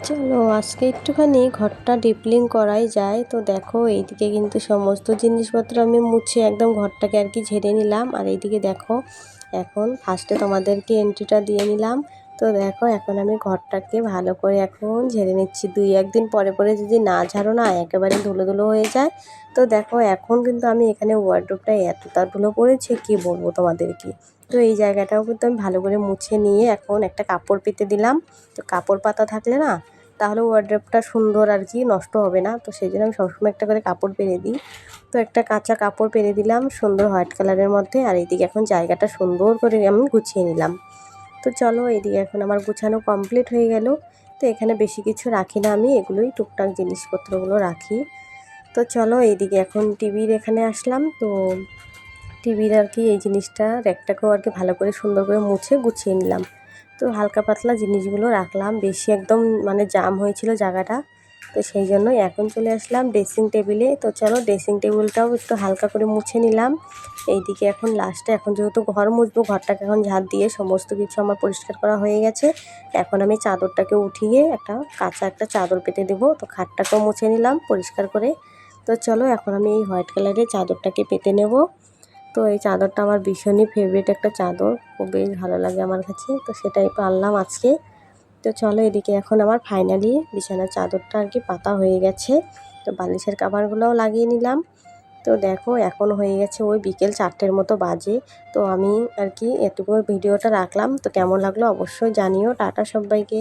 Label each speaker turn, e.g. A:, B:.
A: চলো আজকে একটুখানি ঘরটা ডিপলিং করাই যায়। তো দেখো এইদিকে কিন্তু সমস্ত জিনিসপত্র আমি মুছে একদম ঘরটাকে আর কি ঝেড়ে নিলাম। আর এইদিকে দেখো এখন ফার্স্টে তোমাদেরকে এন্ট্রিটা দিয়ে নিলাম। তো দেখো এখন আমি ঘরটাকে ভালো করে এখন ঝেড়ে নিচ্ছি। 2-1 দিন পরে পরে যদি না ঝাড়ো না একেবারে ধুলো ধুলো হয়ে যায়। তো দেখো এখন কিন্তু আমি এখানে ওয়ার্ডরোবটা এতটা ধুলো পড়েছে কি বলবো তোমাদেরকে। তো এই জায়গাটাও কিন্তু আমি ভালো করে মুছে নিয়ে এখন একটা কাপড় পেতে দিলাম। তো কাপড় পাতা থাকলে না তাহলে ওয়ার্ড্রোবটা সুন্দর আর কি নষ্ট হবে না। তো সেই জন্য আমি সবসময় একটা করে কাপড় পেরে দিই। তো একটা কাঁচা কাপড় পেরে দিলাম সুন্দর হোয়াইট কালারের মধ্যে। আর এইদিকে এখন জায়গাটা সুন্দর করে আমি গুছিয়ে নিলাম। তো চলো এইদিকে এখন আমার গুছানো কমপ্লিট হয়ে গেল। তো এখানে বেশি কিছু রাখি না, আমি এগুলোই টুকটাক জিনিসপত্রগুলো রাখি। তো চলো এইদিকে এখন টিভির এখানে আসলাম। তো টিভির আর কি এই জিনিসটা র্যাকটাকেও আর কি ভালো করে সুন্দর করে মুছে গুছিয়ে নিলাম। তো হালকা পাতলা জিনিসগুলো রাখলাম, বেশি একদম মানে জাম হয়েছিল জায়গাটা। তো সেই জন্যই এখন চলে আসলাম ড্রেসিং টেবিলে। তো চলো ড্রেসিং টেবিলটাও একটু হালকা করে মুছে নিলাম। এইদিকে এখন লাস্টে এখন যেহেতু ঘর মুছবো, ঘরটাকে এখন ঝাড় দিয়ে সমস্ত কিছু আমার পরিষ্কার করা হয়ে গেছে। এখন আমি চাদরটাকে উঠিয়ে একটা কাঁচা একটা চাদর পেতে দেবো। তো খাটটাকেও মুছে নিলাম পরিষ্কার করে। তো চলো এখন আমি এই হোয়াইট কালারের চাদরটাকে পেতে নেব। তো এই চাদরটা আমার ভীষণই ফেভারিট একটা চাদর, খুব বেশ ভালো লাগে আমার কাছে। তো সেটাই পারলাম আজকে। তো চলো এদিকে এখন আমার ফাইনালি বিছানার চাদরটা আর কি পাতা হয়ে গেছে। তো বালিশের কভারগুলোও লাগিয়ে নিলাম। তো দেখো এখন হয়ে গেছে ওই বিকেল 4টের মতো বাজে। তো আমি আর কি এটুকু ভিডিওটা রাখলাম। তো কেমন লাগলো অবশ্যই জানিও। টাটা সবাইকে।